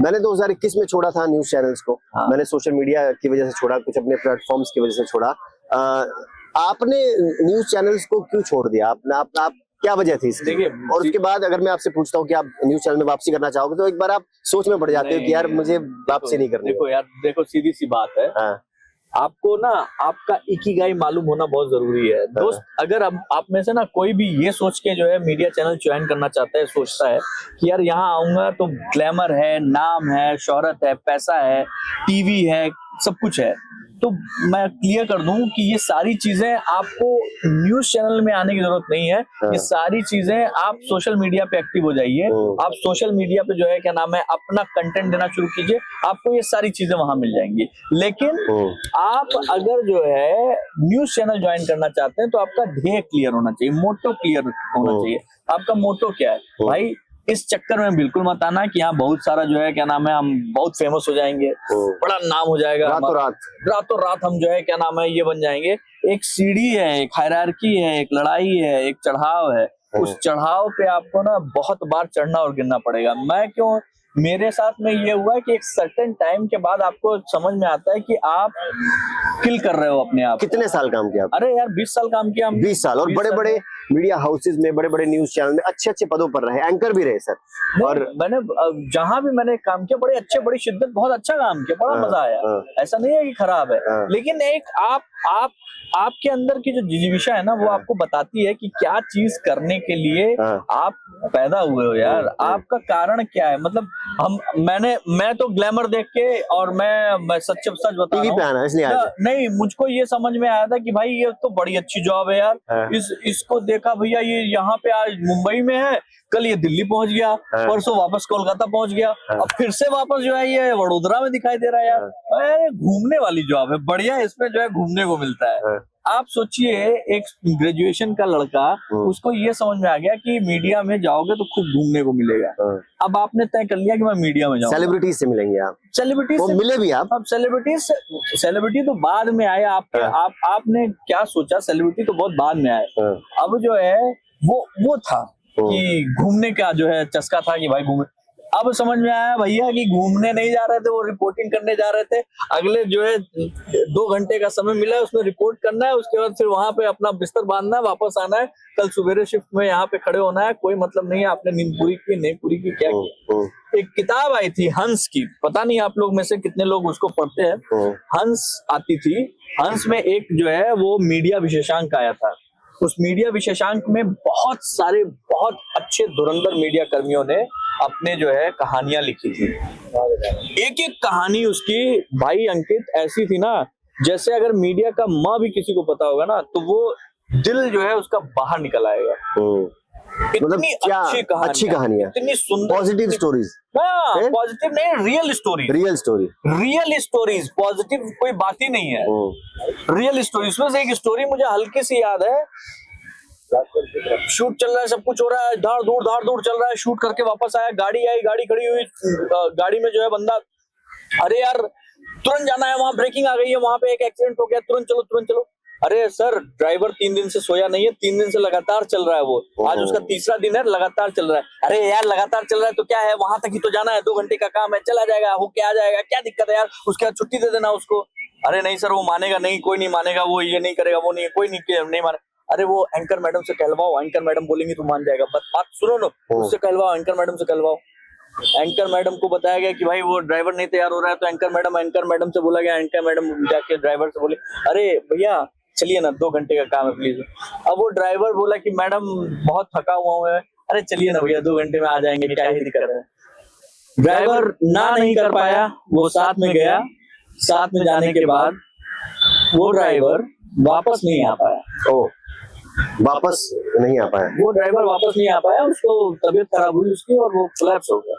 मैंने 2021 में छोड़ा था न्यूज चैनल्स को। हाँ। मैंने सोशल मीडिया की वजह से छोड़ा, कुछ अपने प्लेटफॉर्म्स की वजह से छोड़ा। आपने न्यूज चैनल्स को क्यों छोड़ दिया? आप क्या वजह थी इसकी? देखिए, और उसके बाद अगर मैं आपसे पूछता हूँ कि आप न्यूज चैनल में वापसी करना चाहोगे, तो एक बार आप सोच में पड़ जाते हो कि यार मुझे वापसी नहीं करनी। देखो यार, देखो सीधी सी बात है। हाँ। आपको ना आपका इकिगाई मालूम होना बहुत जरूरी है दोस्त। अगर आप में से ना कोई भी ये सोच के जो है मीडिया चैनल ज्वाइन करना चाहता है, सोचता है कि यार यहाँ आऊंगा तो ग्लैमर है, नाम है, शोहरत है, पैसा है, टीवी है, सब कुछ है, तो मैं क्लियर कर दूं कि ये सारी चीजें आपको न्यूज चैनल में आने की जरूरत नहीं है। ये सारी चीजें आप सोशल मीडिया पे एक्टिव हो जाइए। आप सोशल मीडिया पे जो है क्या नाम है अपना कंटेंट देना शुरू कीजिए, आपको ये सारी चीजें वहां मिल जाएंगी। लेकिन आप अगर जो है न्यूज चैनल ज्वाइन करना चाहते हैं तो आपका ध्येय क्लियर होना चाहिए, मोटो क्लियर होना चाहिए। आपका मोटो क्या है भाई? इस चक्कर में बिल्कुल मत आना कि यहाँ बहुत सारा जो है क्या नाम है हम बहुत फेमस हो जाएंगे, बड़ा नाम हो जाएगा, रातों रात हम जो है क्या नाम है ये बन जाएंगे। एक सीढ़ी है, एक हायरार्की है, एक लड़ाई है, एक चढ़ाव है। उस चढ़ाव पे आपको ना बहुत बार चढ़ना और गिरना पड़ेगा। मैं क्यों, मेरे साथ में ये हुआ है कि एक सर्टेन टाइम के बाद आपको समझ में आता है कि आप किल कर रहे हो अपने आप। कितने साल काम किया? अरे यार 20 साल काम किया। 20 साल। और बड़े बड़े मीडिया हाउसेज में, बड़े बड़े न्यूज चैनल में अच्छे अच्छे पदों पर रहे, एंकर भी रहे सर। और मैंने जहां भी मैंने काम किया बड़े अच्छे, बड़ी शिद्दत, बहुत अच्छा काम किया, बड़ा मजा आया। ऐसा नहीं है कि खराब है, लेकिन एक आपके अंदर की जो जिज्ञासा है ना वो आपको बताती है कि क्या चीज करने के लिए आप पैदा हुए हो यार। आपका कारण क्या है? मतलब मैं तो ग्लैमर देख के और मैं सच बता रहा हूँ, नहीं मुझको ये समझ में आया था कि भाई ये तो बड़ी अच्छी जॉब है यार। इसको देखा भैया ये यहाँ पे आज मुंबई में है, कल ये दिल्ली पहुंच गया, परसों वापस कोलकाता पहुंच गया, अब फिर से वापस जो है ये वडोदरा में दिखाई दे रहा है यार। अरे घूमने वाली जॉब है, बढ़िया, इसमें जो है घूमने को मिलता है। आप सोचिए एक ग्रेजुएशन का लड़का, उसको ये समझ में आ गया कि मीडिया में जाओगे तो खूब घूमने को मिलेगा। अब आपने तय कर लिया कि मैं मीडिया में जाऊंगा। सेलिब्रिटी से मिलेंगे आप, सेलिब्रिटी से मिले भी आप। अब सेलिब्रिटी तो बाद में आए। आपने क्या सोचा, सेलिब्रिटी तो बहुत बाद में आए। अब जो है वो था कि घूमने का जो है चस्का था कि भाई घूमने। अब समझ में आया भैया कि घूमने नहीं जा रहे थे, वो रिपोर्टिंग करने जा रहे थे। अगले जो है 2 घंटे का समय मिला है, उसमें रिपोर्ट करना है, उसके बाद फिर वहां पे अपना बिस्तर बांधना है, वापस आना है, कल सुबेरे शिफ्ट में यहाँ पे खड़े होना है। कोई मतलब नहीं है आपने नींद पूरी की नहीं पूरी की, क्या किया। एक किताब आई थी हंस की, पता नहीं आप लोग में से कितने लोग उसको पढ़ते हैं। हंस आती थी, हंस में एक जो है वो मीडिया विशेषांक आया था। उस मीडिया विशेषांक में बहुत सारे बहुत अच्छे धुरंधर मीडिया कर्मियों ने अपने जो है कहानियां लिखी थी। एक एक कहानी उसकी भाई अंकित ऐसी थी ना, जैसे अगर मीडिया का माँ भी किसी को पता होगा ना तो वो दिल जो है उसका बाहर निकल आएगा। इतनी अच्छी कहानियां, इतनी सुंदर, पॉजिटिव स्टोरीज। पॉजिटिव नहीं, रियल स्टोरीज, पॉजिटिव कोई बात ही नहीं है, रियल स्टोरी। उसमें से एक स्टोरी मुझे हल्की सी याद है। शूट चल रहा है, सब कुछ हो रहा है, धाड़ दूर चल रहा है, शूट करके वापस आया, गाड़ी आई, गाड़ी खड़ी हुई, गाड़ी में जो है बंदा, अरे यार तुरंत जाना है, वहां ब्रेकिंग आ गई है, वहां पे एक एक्सीडेंट हो गया, तुरंत चलो। अरे सर ड्राइवर 3 दिन से सोया नहीं है, 3 दिन से लगातार चल रहा है वो, आज उसका 3रा दिन है, लगातार चल रहा है। अरे यार लगातार चल रहा है तो क्या है, वहां तक ही तो जाना है, 2 घंटे का काम है, चला जाएगा, होके आ जाएगा, क्या दिक्कत है यार, उसके बाद छुट्टी दे देना उसको। अरे नहीं सर वो मानेगा नहीं, कोई नहीं मानेगा, वो ये नहीं करेगा, वो नहीं, कोई नहीं माने। अरे वो एंकर मैडम से कहलवाओ, एंकर मैडम बोलेंगी तो मान जाएगा, बात सुनो ना, उससे कहलवाओ, एंकर मैडम से कहलवाओ। एंकर मैडम को बताया गया कि भाई वो ड्राइवर नहीं तैयार हो रहा है, तो एंकर मैडम से बोला गया, एंकर मैडम जाके ड्राइवर से बोले, अरे भैया चलिए ना, 2 घंटे का काम है प्लीज। अब वो ड्राइवर बोला कि मैडम बहुत थका हुआ हूँ। अरे चलिए ना भैया 2 घंटे में आ जाएंगे, क्या ही दिक्कत है। ड्राइवर ना नहीं कर पाया, वो साथ में गया, साथ में जाने के बाद वो ड्राइवर वापस नहीं आ पाया। वापस नहीं आ पाया, वो ड्राइवर वापस नहीं आ पाया, उसको तबीयत खराब हुई उसकी और वो कोलैप्स हो गया।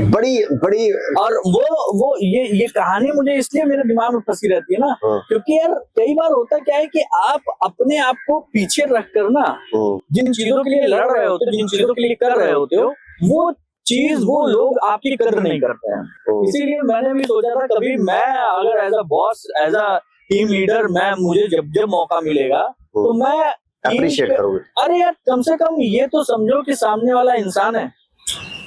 बड़ी और वो ये कहानी मुझे इसलिए मेरे दिमाग में फंसी रहती है ना, क्योंकि यार कई बार होता क्या है कि आप अपने आप को पीछे रख कर ना जिन चीजों के लिए लड़ रहे होते हो, जिन चीजों के लिए कर रहे होते हो, वो चीज वो लोग आपकी कदर नहीं करते हैं। इसीलिए मैंने भी सोचा था कभी मैं अगर as a boss, as a team leader, मुझे जब मौका मिलेगा तो मैं अप्रिशिएट करोगे। अरे यार कम से कम ये तो समझो कि सामने वाला इंसान है।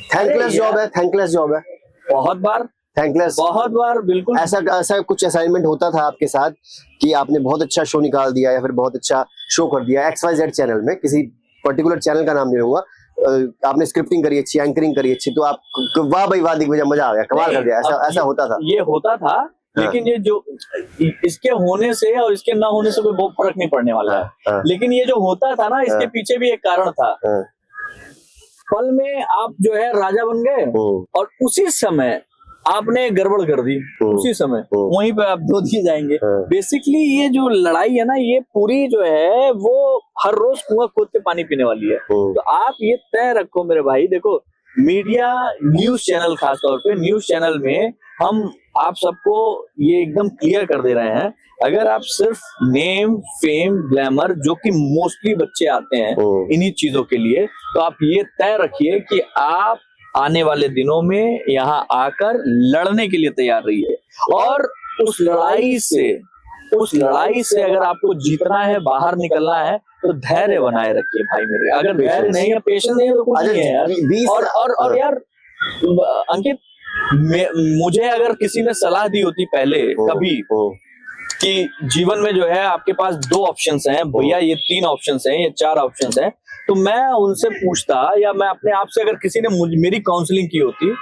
थैंकलेस जॉब है, थैंकलेस जॉब है। बहुत बार, थैंकलेस? बहुत बार, बिल्कुल। ऐसा ऐसा कुछ असाइनमेंट होता था आपके साथ कि आपने बहुत अच्छा शो निकाल दिया या फिर बहुत अच्छा शो कर दिया XYZ चैनल में, किसी पर्टिकुलर चैनल का नाम नहीं लूंगा, आपने स्क्रिप्टिंग करी अच्छी, एंकरिंग करी अच्छी, तो आप वाह भाई वाह दिग्विजय, मजा आ गया, कमाल कर दिया, ऐसा ऐसा होता था? ये होता था, लेकिन ये जो इसके होने से और इसके ना होने से कोई बहुत फर्क नहीं पड़ने वाला है। लेकिन ये जो होता था ना, इसके पीछे भी एक कारण था। पल में आप जो है राजा बन गए और उसी समय आपने गड़बड़ कर दी, उसी समय वहीं पे आप धो दिए जाएंगे। बेसिकली ये जो लड़ाई है ना, ये पूरी जो है वो हर रोज कुआं खोद के पानी पीने वाली है। तो आप ये तय रखो मेरे भाई, देखो मीडिया, न्यूज चैनल, खासतौर पे न्यूज चैनल में हम आप सबको ये एकदम क्लियर कर दे रहे हैं, अगर आप सिर्फ नेम, फेम, ग्लैमर, जो कि मोस्टली बच्चे आते हैं इन्हीं चीजों के लिए, तो आप ये तय रखिए कि आप आने वाले दिनों में यहाँ आकर लड़ने के लिए तैयार रहिए। और उस लड़ाई से अगर आपको जीतना है, बाहर निकलना है, तो धैर्य बनाए रखिए भाई मेरे। अगर धैर्य नहीं है, पेशेंस नहीं है, तो कुछ नहीं है यार। और यार अंकित, मुझे अगर किसी ने सलाह दी होती पहले कभी कि जीवन में जो है आपके पास 2 ऑप्शंस हैं भैया, ये 3 ऑप्शंस हैं, ये 4 ऑप्शंस हैं, तो मैं उनसे पूछता, या मैं अपने आप से, अगर किसी ने मेरी काउंसलिंग की होती,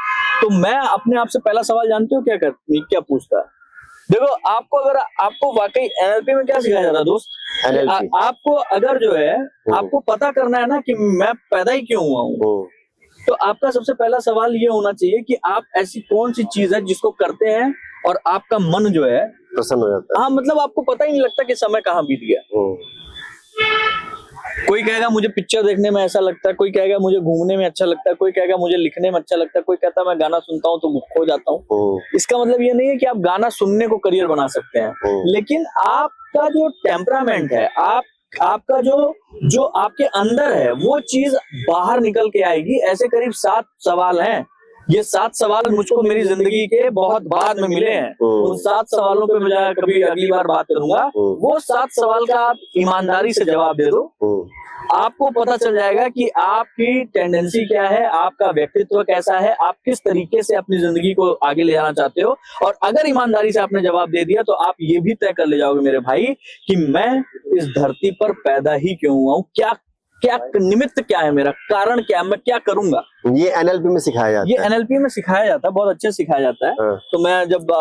तो मैं अपने आप से पहला सवाल जानते हो क्या पूछता? देखो, आपको वाकई NLP में क्या सिखाया जाता है दोस्त? आपको अगर जो है आपको पता करना है ना कि मैं पैदा ही क्यों हुआ हूँ, तो आपका सबसे पहला सवाल ये होना चाहिए कि आप ऐसी कौन सी चीज है जिसको करते हैं और आपका मन जो है प्रसन्न हो जाता है। हाँ, मतलब आपको पता ही नहीं लगता कि समय कहाँ बीत गया। कोई कहेगा मुझे पिक्चर देखने में ऐसा लगता है, कोई कहेगा मुझे घूमने में अच्छा लगता है, कोई कहेगा मुझे लिखने में अच्छा लगता है, कोई कहता है मैं गाना सुनता हूँ तो खो जाता हूँ। इसका मतलब ये नहीं है कि आप गाना सुनने को करियर बना सकते हैं, लेकिन आपका जो टेम्परामेंट है, आपका जो आपके अंदर है, वो चीज बाहर निकल के आएगी। ऐसे करीब 7 सवाल हैं। ये 7 सवाल मुझको मेरी जिंदगी के बहुत बाद में मिले हैं। उन 7 सवालों पे मैं कभी अगली बार बात करूंगा। वो 7 सवाल का आप ईमानदारी से जवाब दे दो, आपको पता चल जाएगा कि आपकी टेंडेंसी क्या है, आपका व्यक्तित्व कैसा है, आप किस तरीके से अपनी जिंदगी को आगे ले जाना चाहते हो। और अगर ईमानदारी से आपने जवाब दे दिया, तो आप ये भी तय कर ले जाओगे मेरे भाई कि मैं इस धरती पर पैदा ही क्यों हुआ हूँ, क्या निमित्त क्या है, मेरा कारण क्या है, मैं क्या करूंगा। ये NLP में सिखाया जाता है। ये NLP में सिखाया जाता है, बहुत अच्छे से सिखाया जाता है। तो मैं जब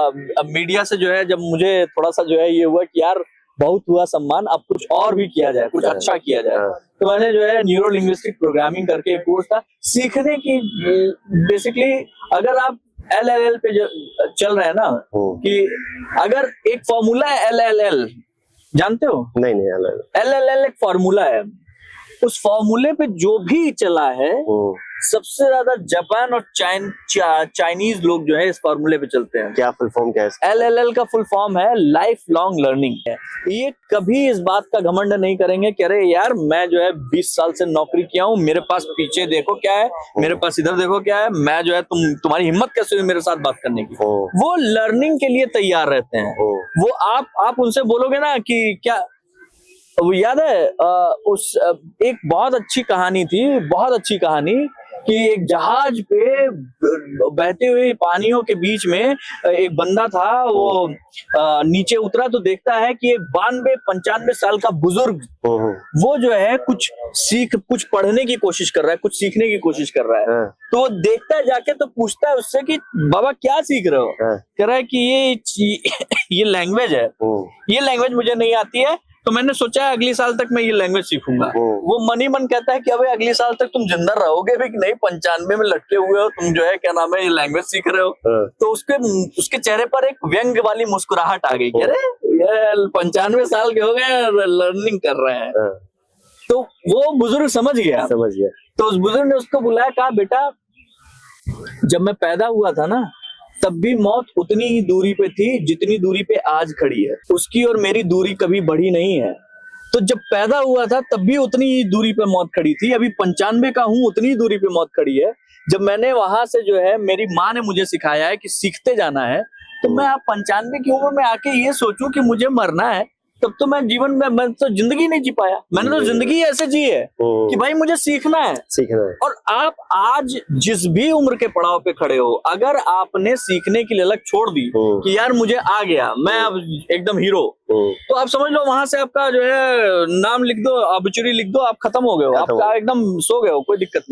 मीडिया से जो है, जब मुझे थोड़ा सा जो है ये हुआ कि यार बहुत हुआ सम्मान, अब कुछ और भी किया जाए, कुछ अच्छा किया जाए, तो मैंने जो है न्यूरो लिंग्विस्टिक प्रोग्रामिंग करके एक कोर्स था सीखने की। बेसिकली अगर आप LLL पे चल रहे हैं ना, कि अगर एक फॉर्मूला है LLL, जानते हो? नहीं LLL एक फॉर्मूला है। उस फॉर्मूले पे जो भी चला है, सबसे ज्यादा जापान और चाइनीज लोग जो है इस फॉर्मूले पे चलते हैं। क्या फुल फॉर्म क्या है? LLL का फुल फॉर्म है लाइफ लॉन्ग लर्निंग है। ये कभी इस बात का घमंड नहीं करेंगे कि अरे यार मैं जो है 20 साल से नौकरी किया हूँ, मेरे पास पीछे देखो क्या है, मेरे पास इधर देखो क्या है, मैं जो है तुम्हारी हिम्मत कैसे हुई मेरे साथ बात करने की। वो लर्निंग के लिए तैयार रहते हैं। वो आप उनसे बोलोगे ना कि क्या वो याद है, एक बहुत अच्छी कहानी थी, बहुत अच्छी कहानी, कि एक जहाज पे बहते हुए पानियों के बीच में एक बंदा था। वो नीचे उतरा तो देखता है कि एक 92-95 साल का बुजुर्ग, वो जो है कुछ पढ़ने की कोशिश कर रहा है, कुछ सीखने की कोशिश कर रहा है। तो वो देखता है जाके, तो पूछता है उससे कि बाबा क्या सीख रहे हो? कह रहा है कि ये लैंग्वेज है, ये लैंग्वेज मुझे नहीं आती है, तो मैंने सोचा है अगली साल तक मैं ये लैंग्वेज सीखूंगा। वो मन ही मन कहता है कि अबे अगली साल तक तुम जिंदा रहोगे भी कि नहीं, 95 में लटके हुए हो तुम, जो है क्या नाम है, ये लैंग्वेज सीख रहे हो। तो उसके चेहरे पर एक व्यंग वाली मुस्कुराहट आ गई, अरे ये 95 साल के हो गए, लर्निंग कर रहे हैं। तो वो बुजुर्ग समझ गया। तो उस बुजुर्ग ने उसको बुलाया, कहा बेटा जब मैं पैदा हुआ था ना, तब भी मौत उतनी ही दूरी पे थी जितनी दूरी पे आज खड़ी है। उसकी और मेरी दूरी कभी बढ़ी नहीं है। तो जब पैदा हुआ था तब भी उतनी ही दूरी पे मौत खड़ी थी, अभी 95 का हूं, उतनी ही दूरी पे मौत खड़ी है। जब मैंने वहां से जो है, मेरी माँ ने मुझे सिखाया है कि सीखते जाना है, तो मैं आप 95 की उम्र में आके ये सोचूं कि मुझे मरना है, तब तो मैं तो जिंदगी नहीं जी पाया। मैंने तो जिंदगी ऐसे जी है कि भाई मुझे सीखना है। सीखना है। और आप आज जिस भी उम्र के पड़ाव पे खड़े हो, अगर आपने सीखने की ललक छोड़ दी कि यार मुझे आ गया, मैं अब एकदम हीरो, तो आप समझ लो वहां से आपका जो है नाम लिख दो, ऑब्चुरी लिख दो, आप खत्म हो गए हो, आपका एकदम सो गए हो, कोई दिक्कत नहीं।